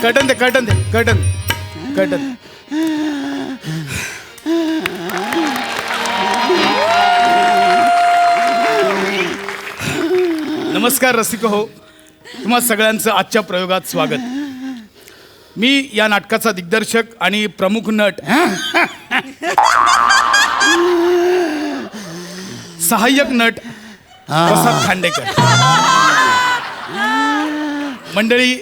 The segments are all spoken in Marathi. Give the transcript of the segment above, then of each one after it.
कर्टन दे कर्टन दे कर्टन कर्टन. नमस्कार रसिक हो, तुम्हा सगळ्यांचं आजच्या प्रयोगात स्वागत. मी या नाटकाचा दिग्दर्शक आणि प्रमुख नट सहाय्यक नट प्रसाद खांडेकर. मंडळी,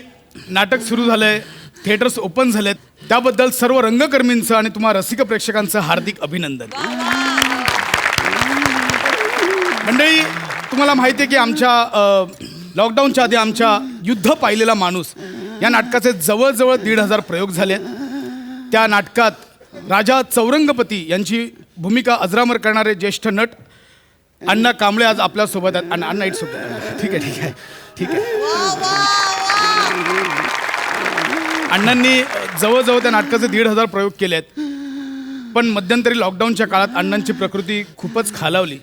नाटक सुरू झालंय, थिएटर्स ओपन झालेत, त्याबद्दल सर्व रंगकर्मींचं आणि तुम्हा रसिक प्रेक्षकांचं हार्दिक अभिनंदन. मंडळी, तुम्हाला माहिती आहे की आमच्या लॉकडाऊनच्या आधी आमच्या युद्ध पाहिलेला माणूस या नाटकाचे जवळजवळ 1,500 प्रयोग झाले. त्या नाटकात राजा चौरंगपती यांची भूमिका अजरामर करणारे ज्येष्ठ नट अण्णा कांबळे आज आपल्यासोबत आहेत. अण्णा इट्स ओके. ठीक आहे ठीक आहे ठीक आहे. अण्णांनी जवळजवळ त्या नाटकाचे 1,500 प्रयोग केले आहेत. पण मध्यंतरी लॉकडाऊनच्या काळात अण्णांची प्रकृती खूपच खालावली,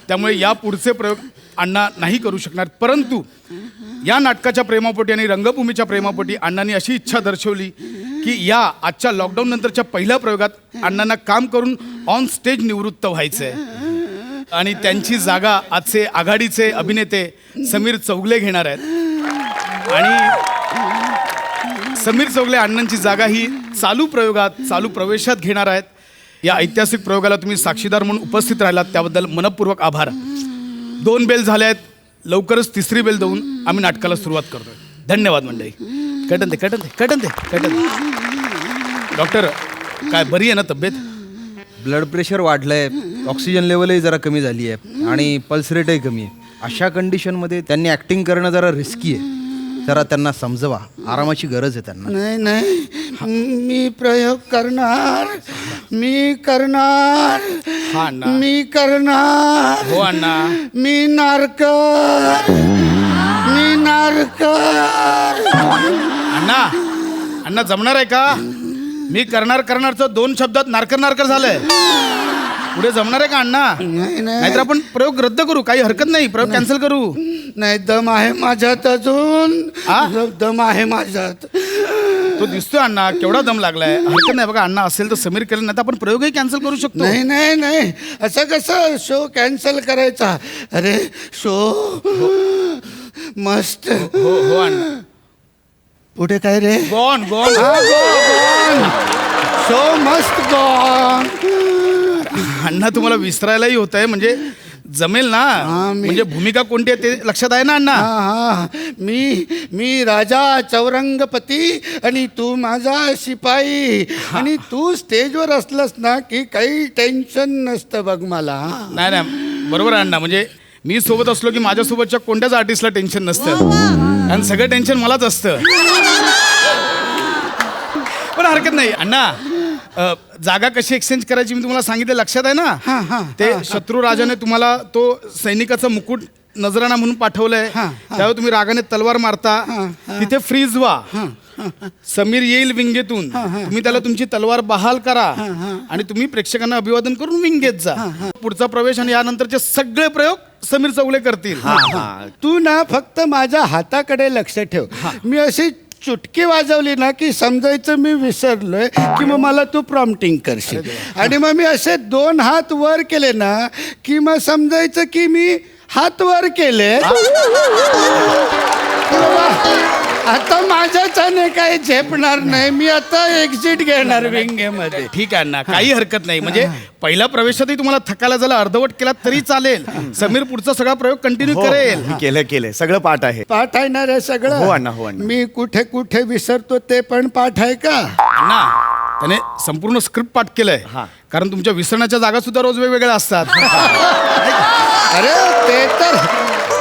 त्यामुळे या पुढचे प्रयोग अण्णा नाही करू शकणार. परंतु या नाटकाच्या प्रेमापोटी आणि रंगभूमीच्या प्रेमापोटी अण्णांनी अशी इच्छा दर्शवली की या आजच्या लॉकडाऊन नंतरच्या पहिल्या प्रयोगात अण्णांना काम करून ऑन स्टेज निवृत्त व्हायचं आहे आणि त्यांची जागा आजचे आघाडीचे अभिनेते समीर चौगले घेणार आहेत. आणि समीर चौगले अण्णांची जागा ही चालू प्रयोगात चालू प्रवेशात घेणार आहेत. या ऐतिहासिक प्रयोगाला तुम्ही साक्षीदार म्हणून उपस्थित राहिलात त्याबद्दल मनपूर्वक आभार. 2 बेल झाल्या आहेत, लवकरच 3री बेल देऊन आम्ही नाटकाला सुरुवात करतोय. धन्यवाद मंडळी. कटन दे कटन दे कटन दे कटन दे. डॉक्टर, काय बरी आहे ना तब्येत? ब्लड प्रेशर वाढलंय, ऑक्सिजन लेवलही जरा कमी झाली आहे आणि पल्स रेटही कमी आहे. अशा कंडिशनमध्ये त्यांनी ॲक्टिंग करणं जरा रिस्की आहे. जरा त्यांना समजवा, आरामाची गरज आहे त्यांना. नाही नाही, मी प्रयोग करणार, मी करणार, हा अण्णा. मी करणार. हो अण्णा. मी नारकर, मी नारकर. अण्णा अण्णा जमणार आहे का? मी करणारचं 2 शब्दात नारकर नारकर झालंय. पुढे जमणार आहे का अण्णा? नाही नाही, नाहीतर आपण प्रयोग रद्द करू, काही हरकत नाही, प्रयोग कॅन्सल करू. नाही, दम आहे माझ्यात अजून. हा? दम आहे माझ्यात. तो दिसतोय अण्णा, केवढा दम लागलाय. हरकत नाही बघा, अण्णा असेल तर समीर केलं, नाही तर आपण प्रयोगही कॅन्सल करू शकतो. नाही नाही नाही, असं कसं शो कॅन्सल करायचा? अरे शो मस्त. हो हो अण्णा. पुढे काय रे? Gone gone. शो मस्त गॉन. अण्णा तुम्हाला विसरायलाही होत आहे, म्हणजे जमेल ना? म्हणजे भूमिका कोणती आहे ते लक्षात आहे ना अण्णा? हा, मी राजा चौरंगपती आणि तू माझा शिपाई. आणि तू स्टेजवर असलास ना की काही टेन्शन नसतं बघ मला. नाही नाही, बरोबर आहे अण्णा. म्हणजे मी सोबत असलो की माझ्यासोबतच्या कोणत्याच आर्टिस्टला टेन्शन नसतं, कारण सगळं टेन्शन मलाच असतं. पण हरकत नाही अण्णा. जागा कशी एक्सचेंज करायची मी तुम्हाला सांगितलं, लक्षात आहे ना? ते शत्रू राजाने तुम्हाला तो सैनिकाचा मुकुट नजराणा म्हणून पाठवलंय, त्यावेळी तुम्ही रागाने तलवार मारता, तिथे फ्रीज व्हा. समीर येईल विंगेतून, तुम्ही त्याला तुमची तलवार बहाल करा आणि तुम्ही प्रेक्षकांना अभिवादन करून विंगेत जा. पुढचा प्रवेश आणि यानंतरचे सगळे प्रयोग समीर चौगले करतील. तू ना फक्त माझ्या हाताकडे लक्ष ठेव. मी अशी चुटकी वाजवली ना की समजायचं मी विसरलोय की मग मला तू प्रॉम्प्टिंग करशील. आणि मग मी असे 2 हात वर केले ना की मग समजायचं की मी हात वर केले. आता माझ्याच्याने काही झेपणार नाही, मी आता एक्झिट घेणार विंगेमध्ये. ठीक आहे ना, काही हरकत नाही. म्हणजे पहिल्या प्रवेशातही तुम्हाला थकायला झाला, अर्धवट केला तरी चालेल. समीर पुढचा सगळा प्रयोग कंटिन्यू करेल. केलं सगळं पाठ आहे. पाठ आहे ना रे सगळं? हो अण्णा, हो अण्णा. मी कुठे कुठे विसरतो ते पण पाठ आहे का? अण्णा, त्याने संपूर्ण स्क्रिप्ट पाठ केलंय, कारण तुमच्या विसरण्याच्या जागा सुद्धा रोज वेगवेगळ्या असतात. अरे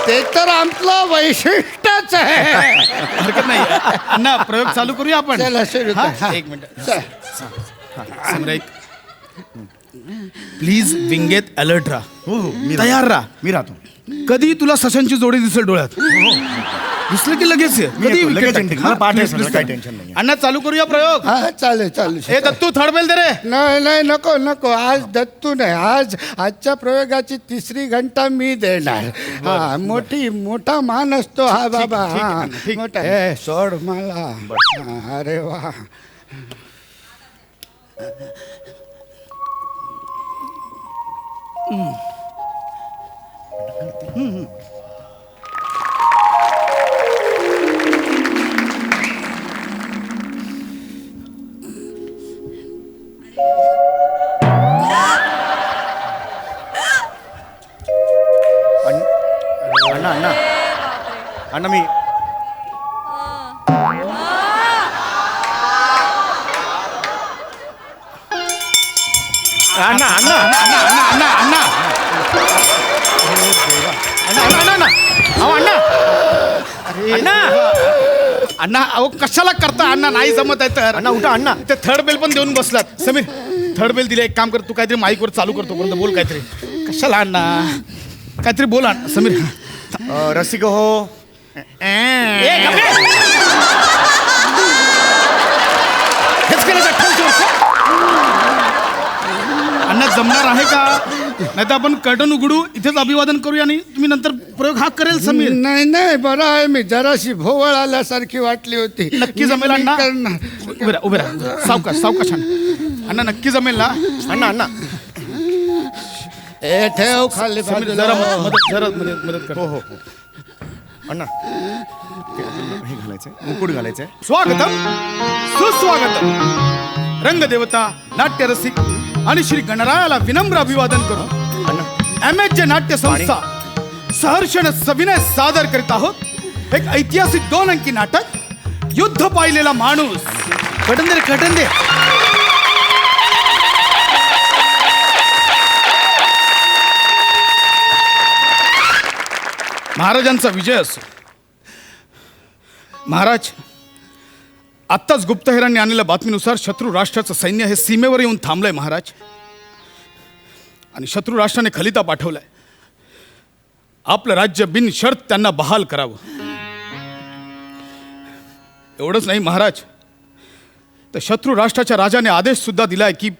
ते तर आपलं वैशिष्ट्यच आहे. हरकत नाही अण्णा, प्रयोग चालू करूया आपण. चला सुरू कर. एक मिनिट. समीर ऐक, प्लीज विंगेत अलर्ट राहा. हो हो मी तयार राहा. मी राहतो. कधी तुला सशांची जोडी दिसेल डोळ्यात. दिसलं की लगेच ये. मी कधी येतो, wicket लगेच टाक. ending. हा, मला पाठ आहे please, सगळं, please, काही please. tension नाहीये. अण्णा चालू करूया प्रयोग. हा चालेल चालेल ए दत्तू थर्ड बेल दे रे. नाही नाही नको नको आज दत्तू नाही आजच्या प्रयोगाची 3री घंटा मी देणार. हा मोठा मान असतो हा बाबा. ठीक आहे, हा ठीक. मोठा हे सोड मला. हा, अरे वा. अण्णा अण्णा अण्णा मी अण्णा अण्णा अण्णा अण्णा अण्णा अण्णा अण्णा अण्णा अहो अण्णा अण्णा अण्णा अहो कशाला करता अण्णा नाही जमत आहे तर. अण्णा उठा अण्णा. ते थर्ड बेल पण देऊन बसलात. समीर थर्ड बेल दिले. एक काम कर तू काहीतरी माईकवर चालू करतो पर्यंत बोल काहीतरी. कशाला अण्णा काहीतरी बोल अण्णा. समीर रसिक हो. ए, गप्पे! हेच केलं का? ठेव, ठेव. अण्णा जमणार आहे का? नाही तर आपण कर्टन उघडू इथेच अभिवादन करूया आणि तुम्ही नंतर प्रयोग हा करेल समीर. नाही नाही बरं आहे. मी जराशी भोवळ आल्यासारखी वाटली होती. नक्की जमेल मी अण्णा. करणार. उभे राहा सावकाश सावकाश अण्णा नक्की जमेल ना. अण्णा अण्णा ए ठेव खाली समीर बाजूला. जरा मदत कर. हो हो हो अण्णा ते हे घालायचंय मुकुट घालायचंय. स्वागतम सुस्वागतम. रंगदेवता नाट्यरसिक आणि श्री गणरायाला विनम्र अभिवादन करू. MH नाट्य संस्था सहर्षण सविनय सादर करीत आहोत एक ऐतिहासिक 2 अंकी नाटक युद्ध पाहिलेला माणूस. कटन दे कटन दे. महाराजांचा विजय असो. महाराज आत्ताच गुप्तहेरांनी आणलेल्या बातमीनुसार शत्रू राष्ट्राचं सैन्य हे सीमेवर येऊन थांबलंय महाराज. आणि शत्रू राष्ट्राने खलिता पाठवलाय आपलं राज्य बिनशर्त त्यांना बहाल करावं. एवढंच नाही महाराज तर शत्रू राष्ट्राच्या राजाने आदेश सुद्धा दिलाय की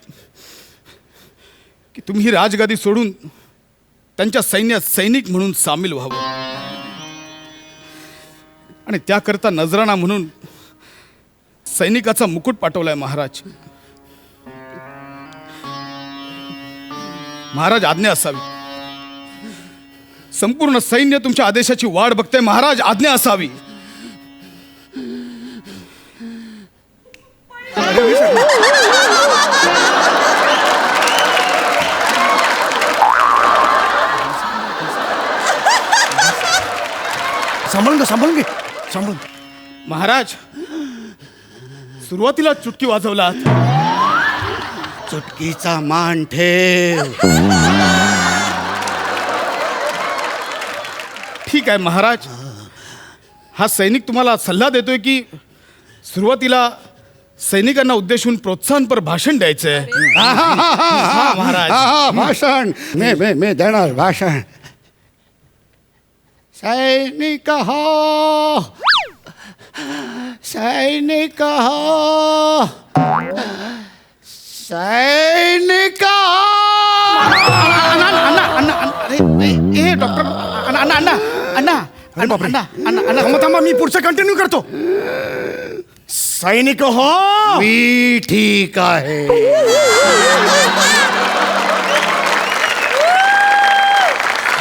तुम्ही ही राजगादी सोडून त्यांच्या सैन्यात सैनिक म्हणून सामील व्हावं. आणि त्याकरता नजराणा म्हणून सैनिकाचा मुकुट पाठवलाय महाराज. महाराज आज्ञा असावी. संपूर्ण सैन्य तुमच्या आदेशाची वाट बघते महाराज. आज्ञा असावी. सांभाळून घे सांभाळून. महाराज सुरुवातीला चुटकी वाजवलात. चुटकीचा मान ठेव. ठीक आहे महाराज. हा सैनिक तुम्हाला सल्ला देतोय की सुरुवातीला सैनिकांना उद्देशून प्रोत्साहनपर भाषण द्यायचंय. हा महाराज. भाषण मी देणार भाषण. सैनिक हो सैनिक हो सैनिक ए डॉक्टर अण्णा अण्णा अण्णा अण्णा अण्णा थांबा थांबा मी पुढचं कंटिन्यू करतो. सैनिक हो. मी ठीक आहे.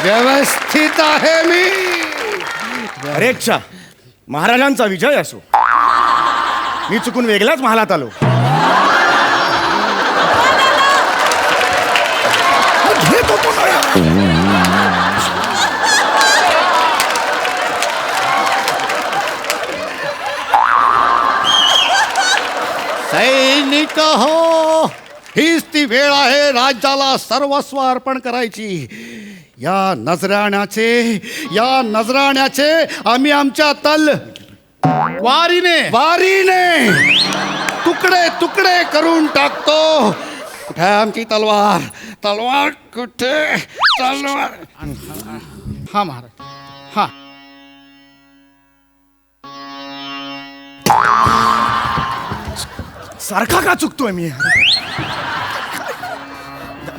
व्यवस्थित आहे मी. अरे अच्छा महाराजांचा विजय असो. मी चुकून वेगळ्याच महालात आलो. घेतो तो सैनिक हो हीच ती वेळ आहे राज्याला सर्वस्व अर्पण करायची. या नजराण्याचे आम्ही आमच्या वारीने वारीने तुकडे तुकडे करून टाकतो. कुठे आहे आमची तलवार? तलवार कुठे? तलवार हा महाराज हा. सारखा का चुकतोय मी?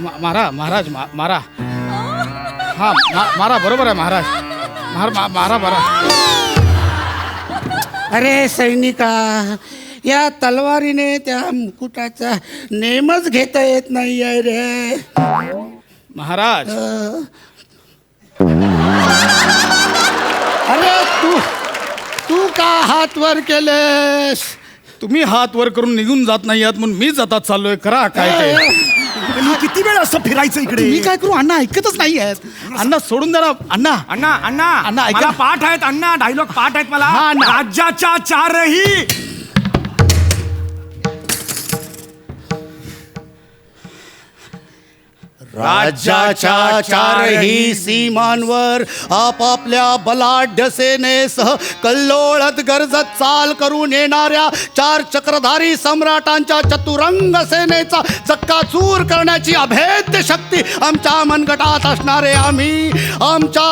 महाराज मारा. हा मारा, बरोबर आहे महाराज. मारा. अरे सैनिका, या तलवारीने त्या मुकुटाचा नेमच घेता येत नाही आहे रे. महाराज अरे तू का हात वर केलेस? तुम्ही हात वर करून निघून जात नाही आहात म्हणून मीच आता चाललोय. करा काय ते. मी किती वेळ असं फिरायचं इकडे? मी काय करू? अण्णा ऐकतच नाही आहेत. अण्णा सोडून द्या ना. अण्णा अण्णा अण्णा अण्णा, ऐका मला ना. पाठ आहेत अण्णा, डायलॉग पाठ आहेत मला. हा, अण्णा. राज्याच्या चारही राज्याच्या चारही सीमांवर आपापल्या बलाढ्य सेनेसह कल्लोळत गरजत चाल करून येणाऱ्या 4 चक्रधारी सम्राटांच्या चतुरंग सेनेचा चक्काचूर करण्याची अभेद्य शक्ती आमच्या मनगटात असणारे आम्ही आमच्या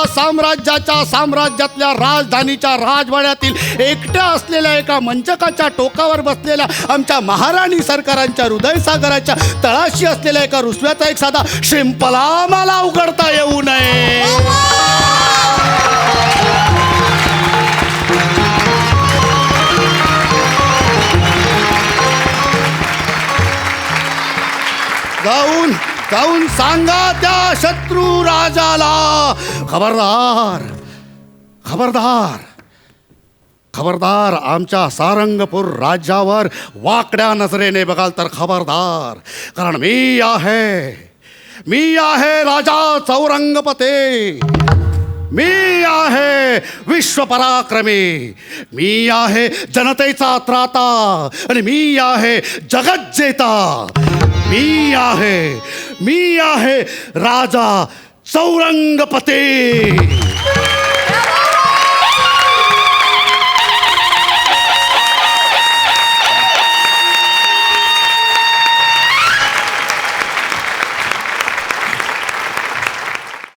साम्राज्यातल्या राजधानीच्या राजवाड्यातील एकट्या असलेल्या एका मंचकाच्या टोकावर बसलेल्या आमच्या महाराणी सरकारांच्या हृदयसागराच्या तळाशी असलेल्या एका रुसव्याचा एक साधा शिंपला मला उघडता येऊ नये. जाऊन सांगा त्या शत्रू राजाला, खबरदार आमच्या सारंगपूर राज्यावर वाकड्या नजरेने बघाल तर खबरदार. कारण मी आहे राजा चौरंगपते. मी आहे विश्व पराक्रमी. मी आहे जनतेचा त्राता आणि मी आहे जगत जेता. मी आहे राजा चौरंगपते.